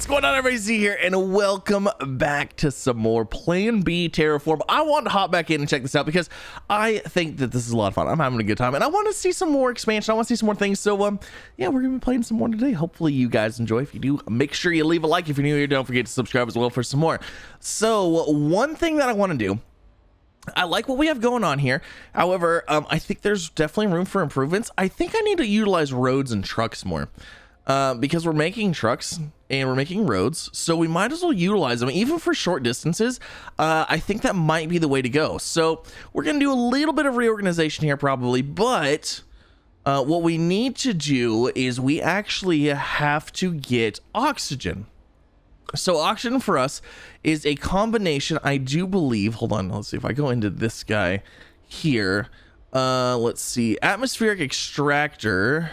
What's going on, everybody? Z here, and welcome back to some more Plan B Terraform. I want to hop back in and check this out because I think that this is a lot of fun. I'm having a good time, and I want to see some more expansion. I want to see some more things. So, yeah, we're gonna be playing some more today. Hopefully, you guys enjoy. If you do, make sure you leave a like. If you're new here, don't forget to subscribe as well for some more. So, one thing that I want to do. I like what we have going on here. However, I think there's definitely room for improvements. I think I need to utilize roads and trucks more. Because we're making trucks and we're making roads, so we might as well utilize them even for short distances. I think that might be the way to go. So we're gonna do a little bit of reorganization here probably, but what we need to do is we actually have to get oxygen. So oxygen for us is a combination, I do believe, hold on, let's see if I go into this guy here. Let's see, atmospheric extractor.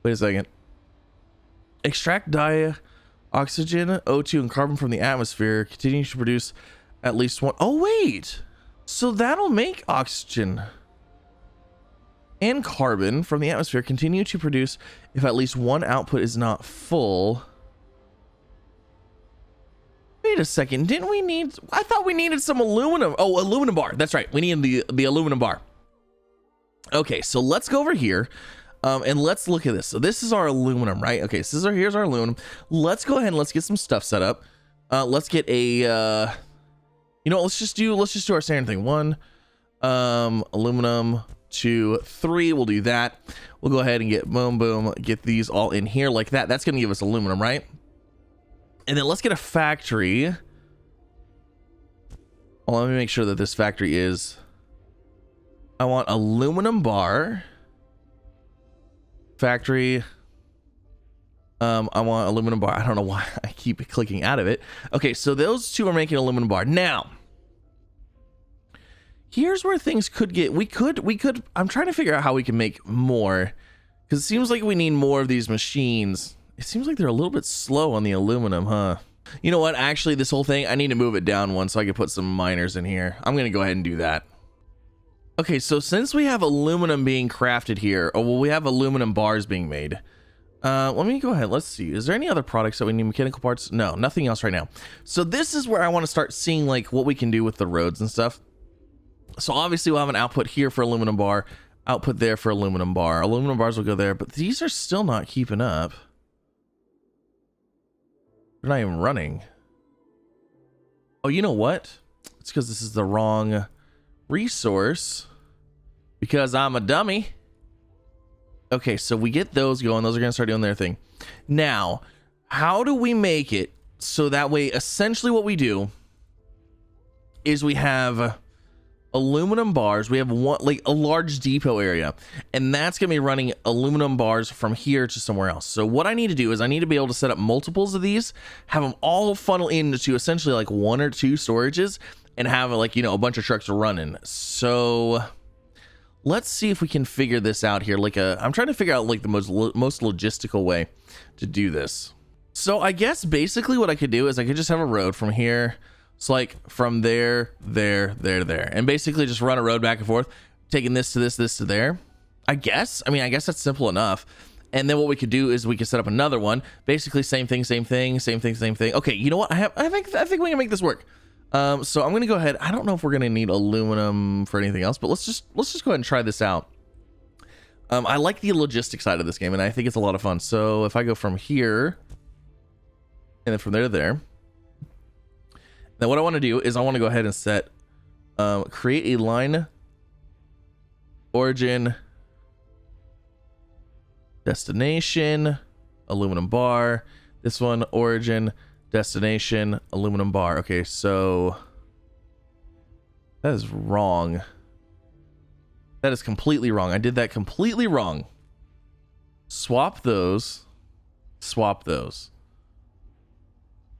Wait a second. Extract oxygen, O2, and carbon from the atmosphere. Continue to produce at least one. Oh, wait. So that'll make oxygen and carbon from the atmosphere. Continue to produce if at least one output is not full. Wait a second. Didn't we need... I thought we needed some aluminum. Oh, aluminum bar. That's right. We need the aluminum bar. Okay, so let's go over here. And let's look at this. So this is our aluminum, right? Okay, so here's our aluminum. Let's go ahead and let's get some stuff set up. Let's get a you know what, let's just do our standard thing. 1 aluminum, 2, 3. We'll do that. We'll go ahead and get boom, get these all in here like that. That's gonna give us aluminum, right? And then let's get a factory. Well, let me make sure that this factory is, I want aluminum bar. Factory. I want aluminum bar. I don't know why I keep clicking out of it. Okay, so those two are making aluminum bar. Now, here's where things could get, we could, I'm trying to figure out how we can make more, because it seems like we need more of these machines. It seems like they're a little bit slow on the aluminum, huh? You know what? Actually, this whole thing, I need to move it down one so I can put some miners in here. I'm going to go ahead and do that. Okay, so since we have aluminum being crafted here, oh, well, we have aluminum bars being made. Let me go ahead. Let's see. Is there any other products that we need? Mechanical parts? No, nothing else right now. So this is where I want to start seeing like what we can do with the roads and stuff. So obviously we'll have an output here for aluminum bar, output there for aluminum bar. Aluminum bars will go there, but these are still not keeping up. They're not even running. Oh, you know what? It's because this is the wrong resource, because I'm a dummy. Okay, so we get those going. Those are gonna start doing their thing. Now, how do we make it so that way essentially what we do is we have aluminum bars. We have one, like a large depot area, and that's gonna be running aluminum bars from here to somewhere else. So what I need to do is I need to be able to set up multiples of these, have them all funnel into essentially like 1 or 2 storages, and have like, you know, a bunch of trucks running. So let's see if we can figure this out here. Like I'm trying to figure out like the most logistical way to do this. So I guess basically what I could do is I could just have a road from here. It's like from there, and basically just run a road back and forth, taking this to this to there. I guess that's simple enough. And then what we could do is we could set up another one. Basically same thing. Okay, you know what? I think we can make this work. So I'm gonna go ahead. I don't know if we're gonna need aluminum for anything else, but let's just go ahead and try this out. I like the logistics side of this game, and I think it's a lot of fun. So if I go from here and then from there to there, then what I want to do is I want to go ahead and set create a line, origin, destination, aluminum bar. This one, origin, destination, aluminum bar. Okay, so that is wrong. That is completely wrong. I did that completely wrong. Swap those.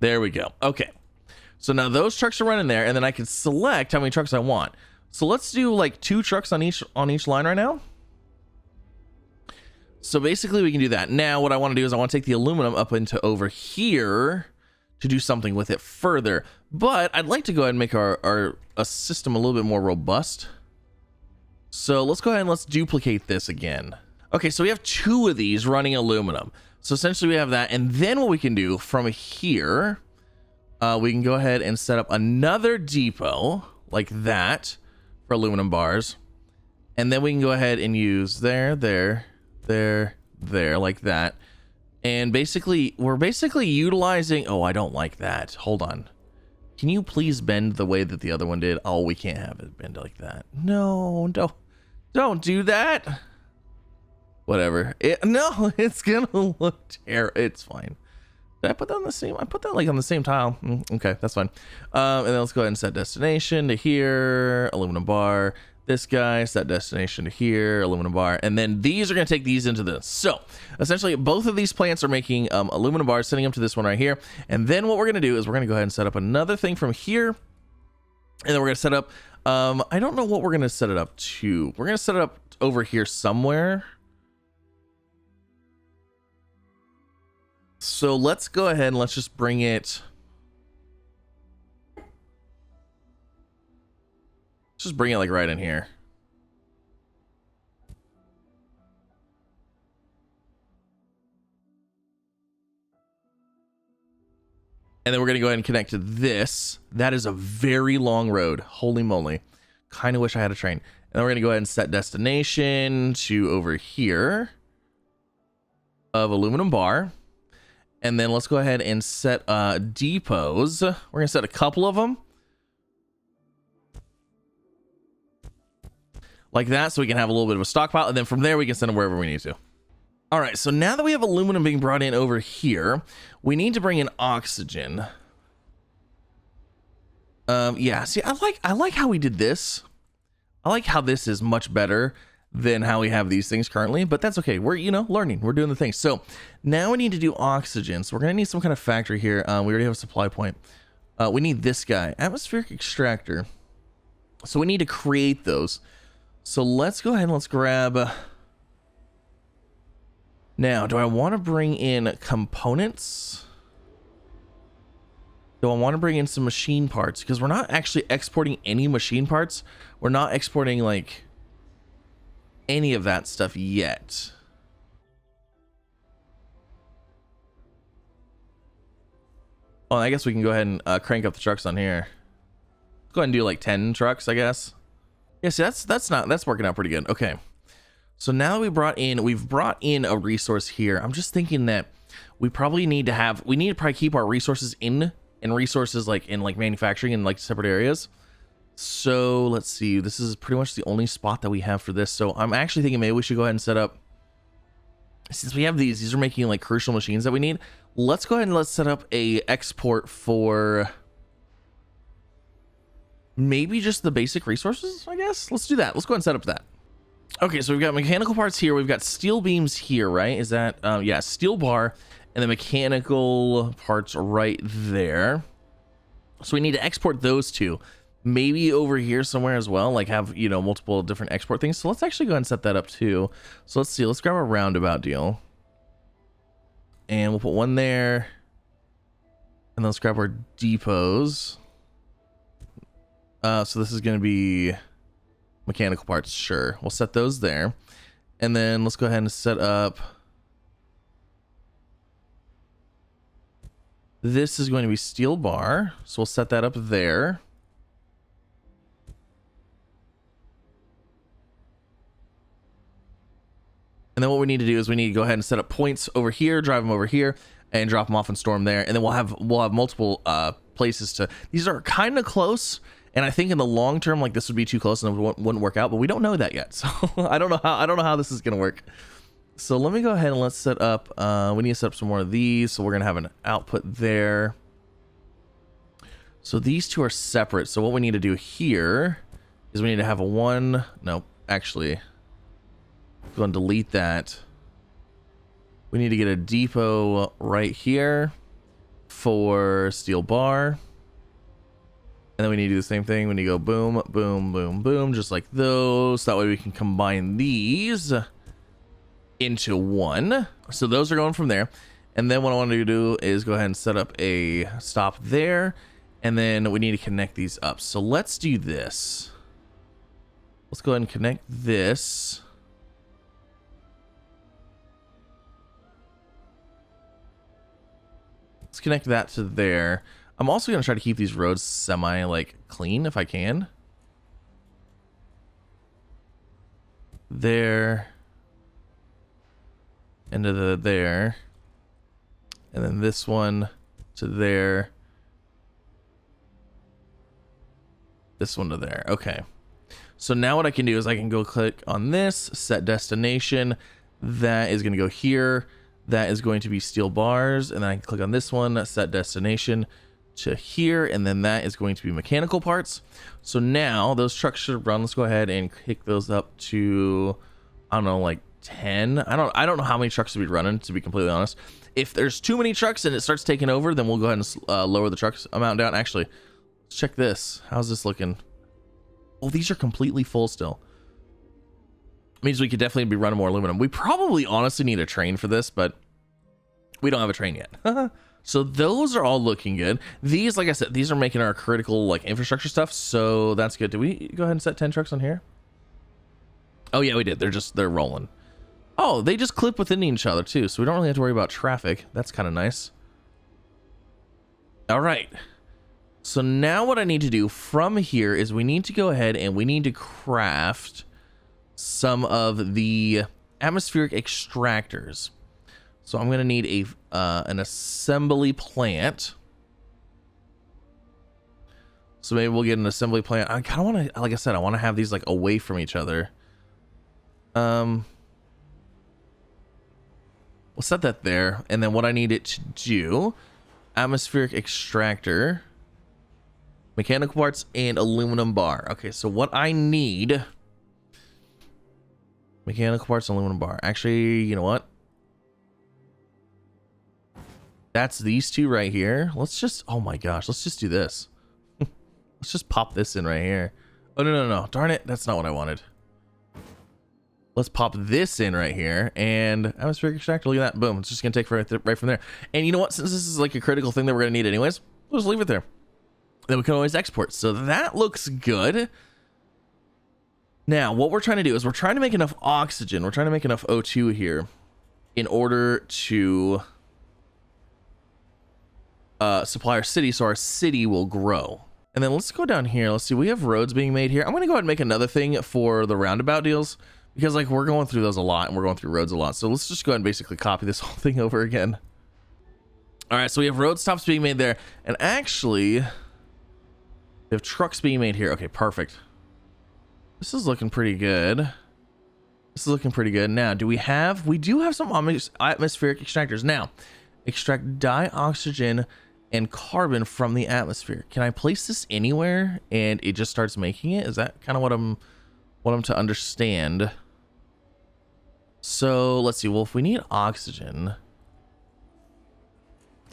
There we go. Okay, so now those trucks are running there, and then I can select how many trucks I want. So let's do like 2 trucks on each line right now. So basically we can do that. Now what I want to do is I want to take the aluminum up into over here to do something with it further, but I'd like to go ahead and make our system a little bit more robust. So let's go ahead and let's duplicate this again. Okay, so we have 2 of these running aluminum. So essentially we have that. And then what we can do from here, we can go ahead and set up another depot like that for aluminum bars. And then we can go ahead and use there, like that. And basically, we're basically utilizing, oh, I don't like that. Hold on. Can you please bend the way that the other one did? Oh, we can't have it bend like that. No, don't do that. Whatever. No, it's gonna look terrible. It's fine. Did I put that on the same? I put that like on the same tile. Okay, that's fine. And then let's go ahead and set destination to here, aluminum bar. This guy, set destination to here, aluminum bar. And then these are going to take these into this. So essentially both of these plants are making aluminum bars, sending them to this one right here. And then what we're going to do is we're going to go ahead and set up another thing from here. And then we're going to set up, I don't know what we're going to set it up to. We're going to set it up over here somewhere. So let's go ahead and let's just bring it. Just bring it like right in here. And then we're going to go ahead and connect to this. That is a very long road. Holy moly. Kind of wish I had a train. And then we're going to go ahead and set destination to over here of aluminum bar. And then let's go ahead and set depots. We're going to set a couple of them. Like that, so we can have a little bit of a stockpile, and then from there we can send them wherever we need to. All right, so now that we have aluminum being brought in over here, we need to bring in oxygen. Yeah, see, I like how we did this. I like how this is much better than how we have these things currently, but that's okay. We're, learning. We're doing the thing. So now we need to do oxygen. So we're gonna need some kind of factory here. We already have a supply point. We need this guy, atmospheric extractor. So we need to create those. So let's go ahead and let's grab. Now, do I want to bring in components? Do I want to bring in some machine parts? Because we're not actually exporting any machine parts. We're not exporting like any of that stuff yet. Oh, I guess we can go ahead and crank up the trucks on here. Go ahead and do like 10 trucks, I guess. Yeah, see, that's working out pretty good. Okay. So now we've brought in a resource here. I'm just thinking that we probably need to probably keep our resources in resources like in like manufacturing in like separate areas. So let's see. This is pretty much the only spot that we have for this. So I'm actually thinking maybe we should go ahead and set up, since we have these are making like crucial machines that we need. Let's go ahead and let's set up a export for maybe just the basic resources, I guess. Let's do that. Let's go ahead and set up that. Okay, so we've got mechanical parts here. We've got steel beams here, right? Is that, yeah, steel bar and the mechanical parts right there. So we need to export those two. Maybe over here somewhere as well, like have, multiple different export things. So let's actually go ahead and set that up too. So let's see, let's grab a roundabout deal. And we'll put one there. And let's grab our depots. So this is going to be mechanical parts. Sure. We'll set those there. And then let's go ahead and set up. This is going to be steel bar. So we'll set that up there. And then what we need to do is we need to go ahead and set up points over here, drive them over here, and drop them off and store them there. And then we'll have multiple places to. These are kind of close. And I think in the long term, like this would be too close and it wouldn't work out, but we don't know that yet. So I don't know how this is going to work. So let me go ahead and let's set up, we need to set up some more of these. So we're going to have an output there. So these two are separate. So what we need to do here is we need to have actually go and delete that. We need to get a depot right here for steel bar. And then we need to do the same thing. We need to go boom, boom, boom, boom, just like those. That way we can combine these into one. So those are going from there. And then what I want to do is go ahead and set up a stop there. And then we need to connect these up. So let's do this. Let's go ahead and connect this. Let's connect that to there. I'm also gonna try to keep these roads semi like clean if I can. There. Into the there. And then this one to there. This one to there. Okay. So now what I can do is I can go click on this, set destination. That is going to go here. That is going to be steel bars. And then I can click on this one, set destination to here. And then that is going to be mechanical parts. So now those trucks should run. Let's go ahead and kick those up to, I don't know, like 10. I don't know how many trucks to be running, to be completely honest. If there's too many trucks and it starts taking over, then we'll go ahead and lower the trucks amount down. Actually, let's check this. How's this looking? Oh, these are completely full still. Means we could definitely be running more aluminum. We probably honestly need a train for this, but we don't have a train yet. So those are all looking good. These, like I said, these are making our critical like infrastructure stuff. So that's good. Did we go ahead and set 10 trucks on here? Oh yeah, we did. They're rolling. Oh, they just clip within each other too. So we don't really have to worry about traffic. That's kind of nice. All right. So now what I need to do from here is we need to go ahead and we need to craft some of the atmospheric extractors. So I'm going to need an assembly plant. So maybe we'll get an assembly plant. I kind of want to, like I said, I want to have these like away from each other. We'll set that there. And then what I need it to do, atmospheric extractor, mechanical parts, and aluminum bar. Okay, so what I need, mechanical parts, aluminum bar. Actually, you know what? That's these two right here. Let's just, oh my gosh, let's just do this. Let's just pop this in right here. Oh, no. Darn it. That's not what I wanted. Let's pop this in right here and atmospheric extractor. Look at that. Boom. It's just going to take right from there. And you know what? Since this is like a critical thing that we're going to need anyways, we'll just leave it there. Then we can always export. So that looks good. Now, what we're trying to do is we're trying to make enough oxygen. We're trying to make enough O2 here in order to supply our city so our city will grow. And then let's go down here. Let's see. We have roads being made here. I'm going to go ahead and make another thing for the roundabout deals because like we're going through those a lot and we're going through roads a lot. So let's just go ahead and basically copy this whole thing over again. All right. So we have road stops being made there. And actually, we have trucks being made here. Okay, perfect. This is looking pretty good. This is looking pretty good. Now, we do have some atmospheric extractors. Now, extract dioxygen and carbon from the atmosphere. Can I place this anywhere and it just starts making it? Is that kind of what I'm to understand? So let's see. Well, if we need oxygen,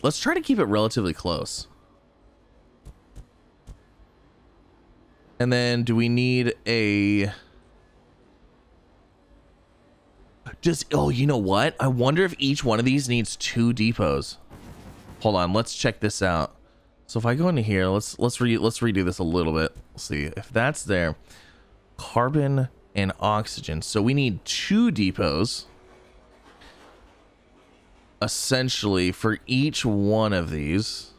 let's try to keep it relatively close. And then do we need a oh, you know what? I wonder if each one of these needs 2 depots. Hold on, let's check this out. So if I go into here, let's redo this a little bit. Let's see if that's there. Carbon and oxygen. So we need 2 depots essentially for each one of these.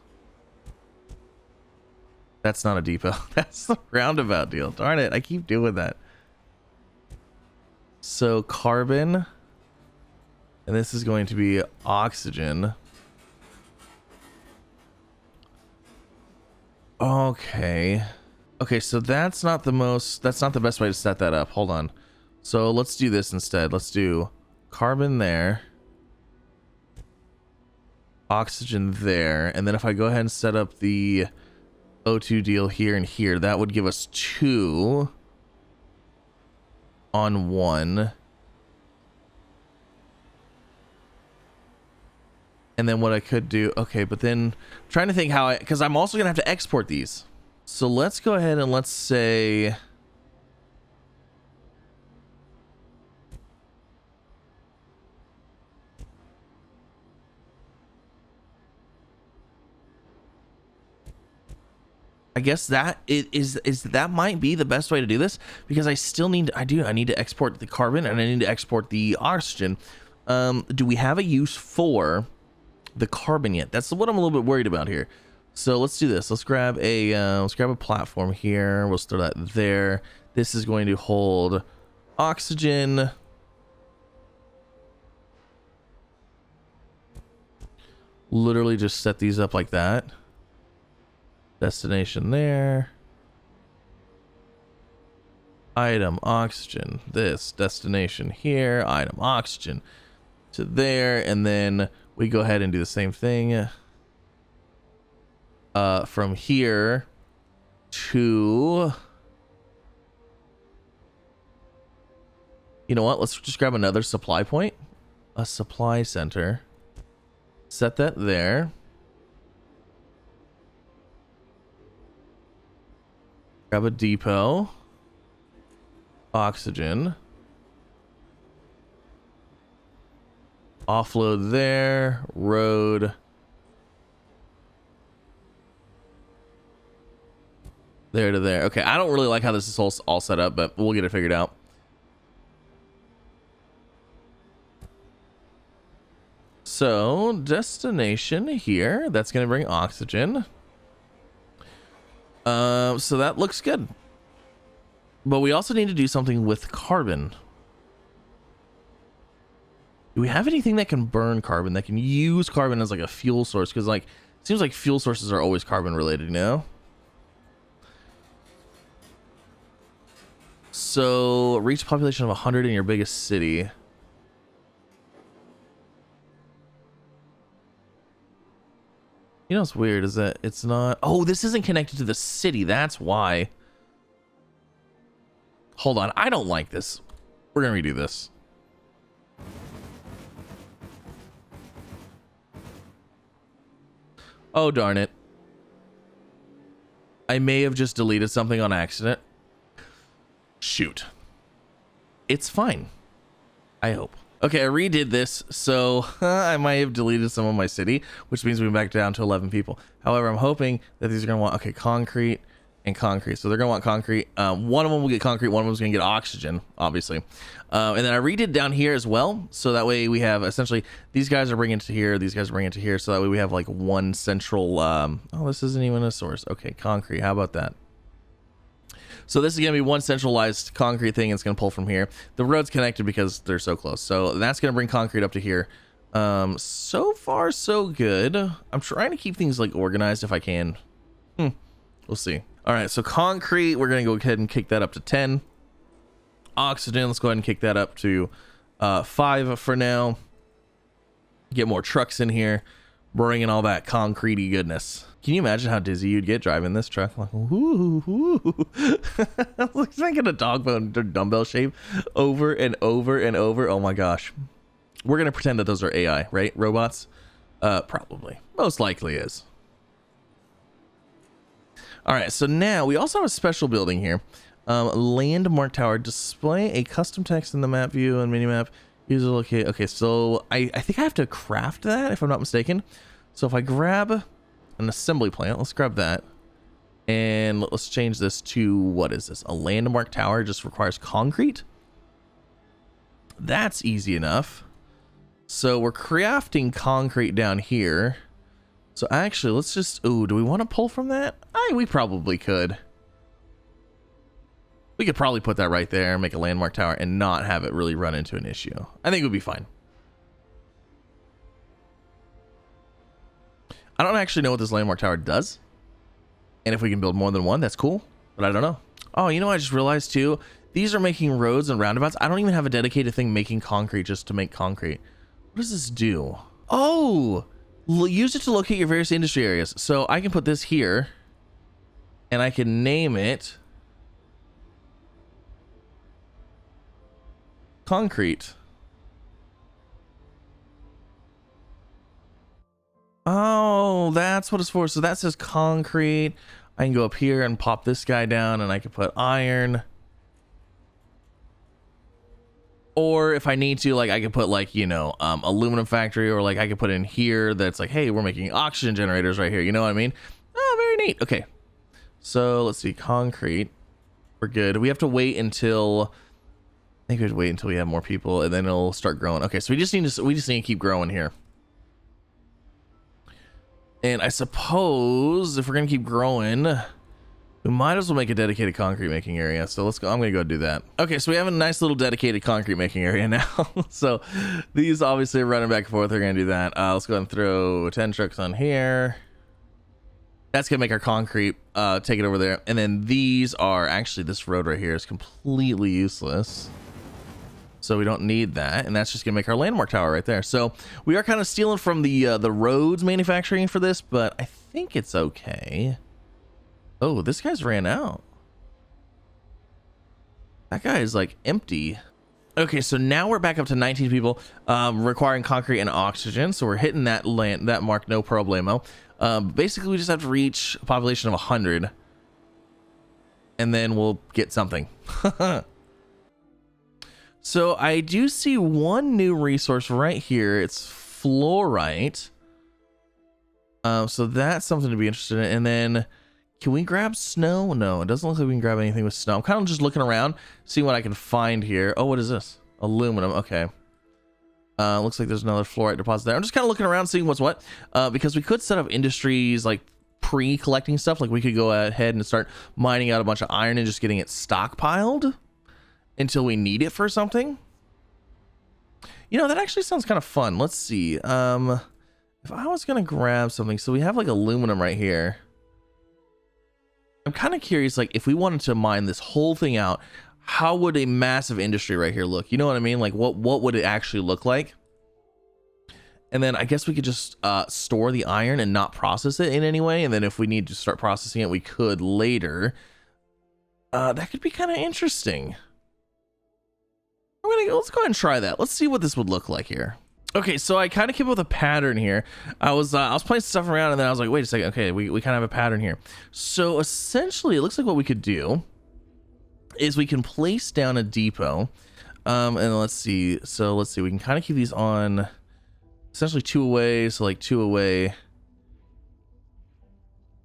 That's not a depot. That's the roundabout deal. Darn it, I keep doing that. So carbon, and this is going to be oxygen. Okay. Okay, so that's not the best way to set that up. Hold on. So let's do this instead. Let's do carbon there, oxygen there, and then if I go ahead and set up the O2 deal here and here, that would give us 2 on 1. And then what I could do, okay, but then I'm trying to think how because I'm also gonna have to export these. So let's go ahead and let's say I guess that that might be the best way to do this because I still need I need to export the carbon and I need to export the oxygen. Do we have a use for the carbon yet. That's what I'm a little bit worried about here. So let's do this. Let's grab a platform here. We'll throw that there. This is going to hold oxygen. Literally just set these up like that. Destination there. Item oxygen. This destination here. Item oxygen to there, and then we go ahead and do the same thing from here to, you know what, let's just grab another supply point, a supply center, set that there, grab a depot, oxygen, offload there, road there to there. Okay, I don't really like how this is all set up, but we'll get it figured out. So destination here, that's going to bring oxygen. So that looks good, but we also need to do something with carbon. Do we have anything that can burn carbon, that can use carbon as like a fuel source? Because like it seems like fuel sources are always carbon related, you know? So reach a population of 100 in your biggest city. You know what's weird is that it's not... Oh, this isn't connected to the city. That's why. Hold on. I don't like this. We're going to redo this. Oh, darn it. I may have just deleted something on accident. Shoot. It's fine. I hope. Okay, I redid this, so I might have deleted some of my city, which means we're back down to 11 people. However, I'm hoping that these are going to want, okay, concrete and concrete. So they're going to want concrete. One of them will get concrete. One of them is going to get oxygen, obviously. And then I redid down here as well. So that way we have essentially, these guys are bringing it to here. These guys are bringing it to here. So that way we have like one central, oh, this isn't even a source. Okay, concrete. How about that? So this is going to be one centralized concrete thing. It's going to pull from here. The road's connected because they're so close. So that's going to bring concrete up to here. So far, so good. I'm trying to keep things like organized if I can. We'll see. All right, so concrete, we're going to go ahead and kick that up to 10. Oxygen, let's go ahead and kick that up to 5 for now. Get more trucks in here, bringing all that concretey goodness. Can you imagine how dizzy you'd get driving this truck? Like, whoo, whoo. It's making a dog bone dumbbell shape over and over and over. Oh my gosh. We're going to pretend that those are AI, right? Robots? Probably. Most likely is. All right, so now we also have a special building here. Landmark tower. Display a custom text in the map view and minimap. User locate. Okay, so I think I have to craft that if I'm not mistaken. So if I grab an assembly plant, let's grab that. And let's change this to, what is this? A landmark tower just requires concrete. That's easy enough. So we're crafting concrete down here. So actually, let's just, ooh, do we want to pull from that? We probably could. We could probably put that right there, make a landmark tower, and not have it really run into an issue. I think it would be fine. I don't actually know what this landmark tower does. And if we can build more than one, that's cool. But I don't know. Oh, you know what I just realized too? These are making roads and roundabouts. I don't even have a dedicated thing making concrete just to make concrete. What does this do? Oh! Use it to locate your various industry areas. So I can put this here. And I can name it concrete. Oh, that's what it's for. So that says concrete. I can go up here and pop this guy down, and I can put iron. Or if I need to, like, I could put, like, you know, aluminum factory, or like I could put in here that's like, hey, we're making oxygen generators right here. You know what I mean? Oh, very neat. Okay. So let's see, concrete. We're good. We have to wait until, I think we have to wait until we have more people, and then it'll start growing. Okay, so we just need to keep growing here. And I suppose if we're gonna keep growing, we might as well make a dedicated concrete making area. So let's go. I'm gonna go do that. Okay, so we have a nice little dedicated concrete making area now. So these obviously are running back and forth. We're gonna do that. Let's go ahead and throw 10 trucks on here. That's gonna make our concrete take it over there. And then these are actually, this road right here is completely useless. So we don't need that, and that's just gonna make our landmark tower right there. So we are kind of stealing from the roads manufacturing for this, but I think it's okay. Oh, this guy's ran out. That guy is like empty. Okay, so now we're back up to 19 people, requiring concrete and oxygen. So we're hitting that mark, no problemo. Basically, we just have to reach a population of 100, and then we'll get something. So I do see one new resource right here. It's fluorite. So that's something to be interested in. And then can we grab snow? No, it doesn't look like we can grab anything with snow. I'm kind of just looking around, seeing what I can find here. Oh, what is this? Aluminum. Okay. Looks like there's another fluorite deposit there. I'm just kind of looking around, seeing what's what, because we could set up industries like pre-collecting stuff. Like we could go ahead and start mining out a bunch of iron and just getting it stockpiled until we need it for something. You know, that actually sounds kind of fun. Let's see. If I was gonna grab something, so we have like aluminum right here. I'm kind of curious, like if we wanted to mine this whole thing out, how would a massive industry right here look? You know what I mean? Like what would it actually look like? And then I guess we could just store the iron and not process it in any way. And then if we need to start processing it, we could later. That could be kind of interesting. Let's go ahead and try that. Let's see what this would look like here. Okay, so I kind of came up with a pattern here. I was playing stuff around, and then I was like, wait a second. Okay, we kind of have a pattern here. So essentially, it looks like what we could do is we can place down a depot. And let's see. So let's see. We can kind of keep these on essentially 2 away. So like 2 away.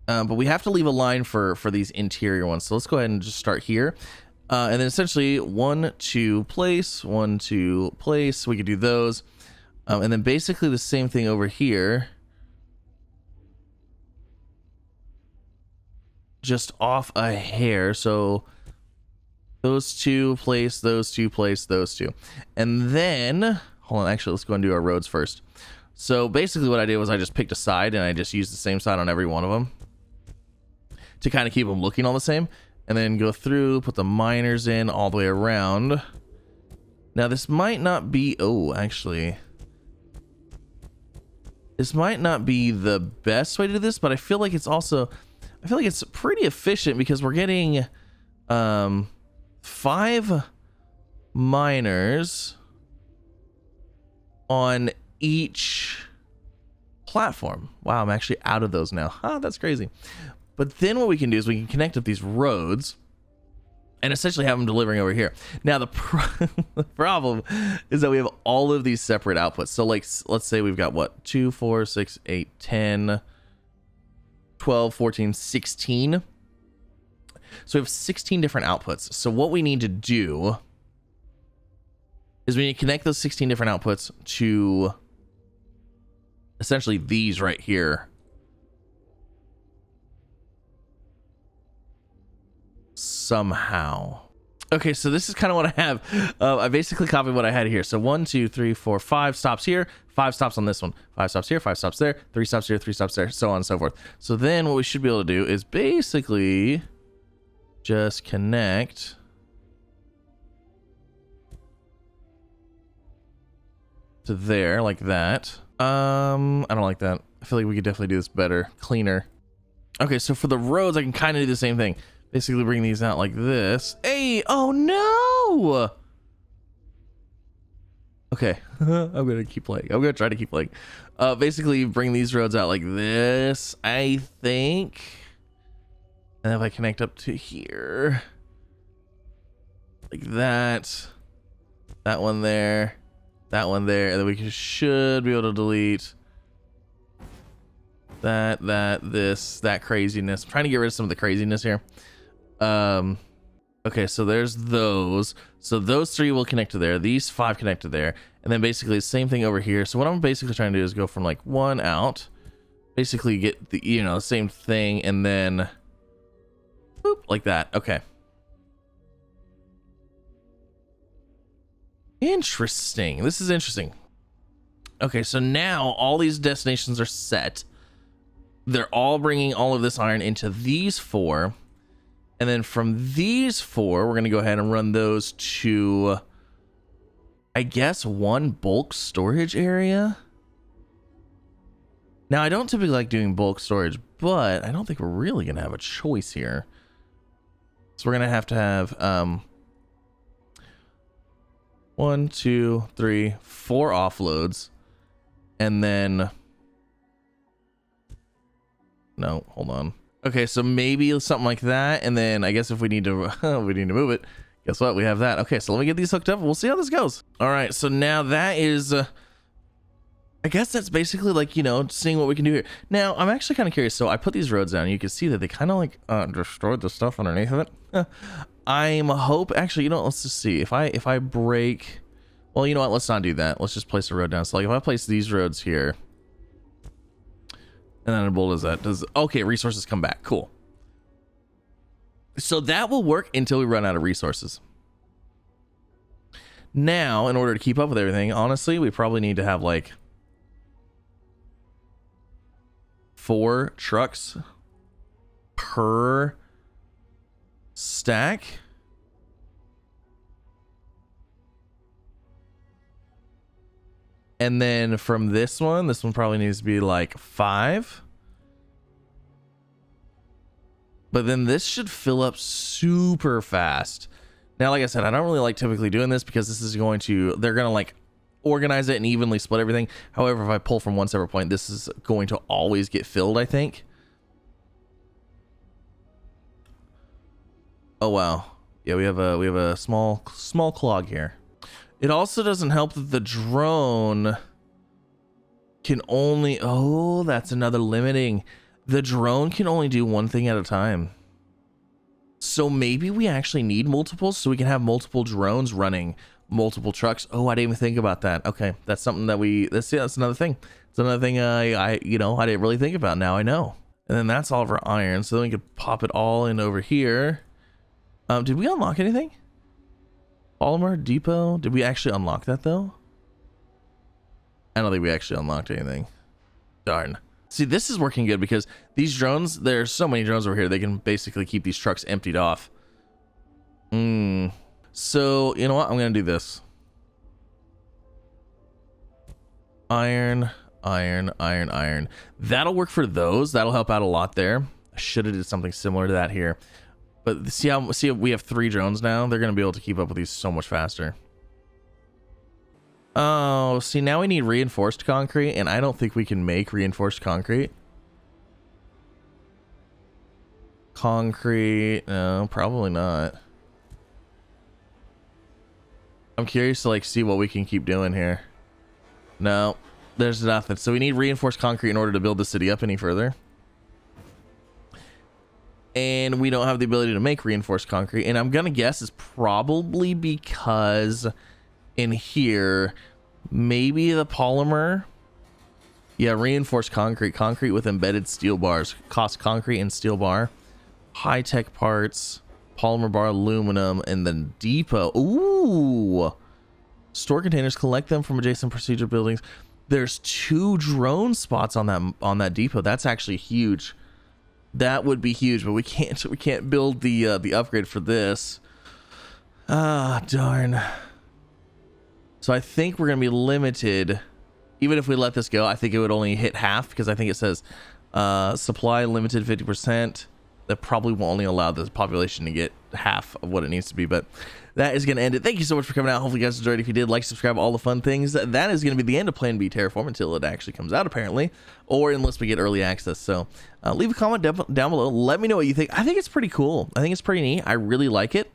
But we have to leave a line for these interior ones. So let's go ahead and just start here. And then essentially 1, 2, place, 1, 2, place. We could do those. And then basically the same thing over here. Just off a hair. So those 2, place, those 2, place, those 2. And then, hold on, actually, let's go and do our roads first. So basically what I did was I just picked a side and I just used the same side on every one of them to kind of keep them looking all the same. And then go through, put the miners in all the way around. Now this might not be, oh, actually, this might not be the best way to do this, but I feel like it's also, I feel like it's pretty efficient because we're getting 5 miners on each platform. Wow, I'm actually out of those now. That's crazy. But then what we can do is we can connect up these roads and essentially have them delivering over here. Now the problem is that we have all of these separate outputs. So like, let's say we've got what, 2, 4, 6, 8, 10, 12, 14, 16. So we have 16 different outputs. So what we need to do is we need to connect those 16 different outputs to essentially these right here. Somehow. Okay, so this is kind of what I have. I basically copied what I had here. So 1, 2, 3, 4, 5 stops here, 5 stops on this one, 5 stops here, 5 stops there, 3 stops here, 3 stops there, so on and so forth. So then what we should be able to do is basically just connect to there like that. I don't like that. I feel like we could definitely do this better, cleaner. Okay, so for the roads, I can kind of do the same thing. Basically bring these out like this. Hey, oh no! Okay, I'm gonna keep playing. I'm gonna try to keep playing. Basically bring these roads out like this, I think. And if I connect up to here, like that, that one there, that one there, and then we should be able to delete that, this, that craziness. I'm trying to get rid of some of the craziness here. Okay, so there's those. So those 3 will connect to there. These 5 connect to there. And then basically the same thing over here. So what I'm basically trying to do is go from like 1 out, basically get the, you know, same thing, and then boop, like that. Okay. Interesting. This is interesting. Okay, so now all these destinations are set. They're all bringing all of this iron into these 4. And then from these 4, we're going to go ahead and run those to, I guess, 1 bulk storage area. Now, I don't typically like doing bulk storage, but I don't think we're really going to have a choice here. So we're going to have 1, 2, 3, 4 offloads. And then, no, hold on. Okay, so maybe something like that. And then I guess if we need to, we need to move it. Guess what? We have that. Okay, so let me get these hooked up. We'll see how this goes. All right, so now that is, I guess that's basically like, you know, seeing what we can do here. Now, I'm actually kind of curious. So I put these roads down. And you can see that they kind of like destroyed the stuff underneath of it. Actually, you know, let's just see. If I break, well, you know what? Let's not do that. Let's just place a road down. So like if I place these roads here, and then what does that? Okay, resources come back. Cool. So that will work until we run out of resources. Now, in order to keep up with everything, honestly, we probably need to have like 4 trucks per stack. And then from this one probably needs to be like 5. But then this should fill up super fast. Now, like I said, I don't really like typically doing this because this is going to, they're going to like organize it and evenly split everything. However, if I pull from one separate point, this is going to always get filled, I think. Oh, wow. Yeah, we have a small clog here. It also doesn't help that the drone can only, oh, that's another limiting. The drone can only do one thing at a time. So maybe we actually need multiples so we can have multiple drones running multiple trucks. Oh, I didn't even think about that. Okay, that's something that that's another thing. It's another thing I didn't really think about. Now I know. And then that's all of our iron. So then we could pop it all in over here. Did we unlock anything? Polymer depot. Did we actually unlock that though? I don't think we actually unlocked anything. Darn. See, this is working good because these drones, there's so many drones over here, they can basically keep these trucks emptied off. So, you know what? I'm going to do this. Iron. That'll work for those. That'll help out a lot there. I should have did something similar to that here. But see, we have 3 drones now. They're going to be able to keep up with these so much faster. Oh, see, now we need reinforced concrete, and I don't think we can make reinforced concrete. No, probably not. I'm curious to like see what we can keep doing here. No, there's nothing. So we need reinforced concrete in order to build the city up any further. And we don't have the ability to make reinforced concrete. And I'm going to guess it's probably because in here, maybe the polymer. Yeah, reinforced concrete with embedded steel bars. Cost concrete and steel bar. High-tech parts. Polymer bar, aluminum, and then depot. Ooh. Store containers, collect them from adjacent procedure buildings. There's 2 drone spots on that depot. That's actually huge. That would be huge, but we can't build the upgrade for this. Ah, darn. So I think we're gonna be limited. Even if we let this go, I think it would only hit half because I think it says supply limited 50%. That probably will only allow the population to get half of what it needs to be, but that is going to end it. Thank you so much for coming out. Hopefully you guys enjoyed. If you did, like, subscribe, all the fun things. That is going to be the end of Plan B Terraform until it actually comes out, apparently, or unless we get early access. So leave a comment down below. Let me know what you think. I think it's pretty cool. I think it's pretty neat. I really like it.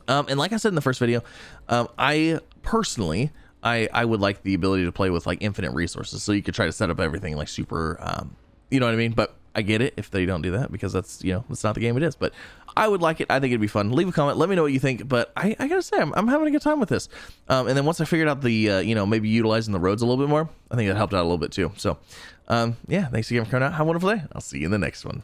And like I said in the first video, I personally, I would like the ability to play with like infinite resources, so you could try to set up everything like super, you know what I mean? But I get it if they don't do that, because that's, you know, that's not the game it is. But I would like it. I think it'd be fun. Leave a comment. Let me know what you think. But I gotta say, I'm having a good time with this. And then once I figured out the, you know, maybe utilizing the roads a little bit more, I think that helped out a little bit too. So, yeah, thanks again for coming out. Have a wonderful day. I'll see you in the next one.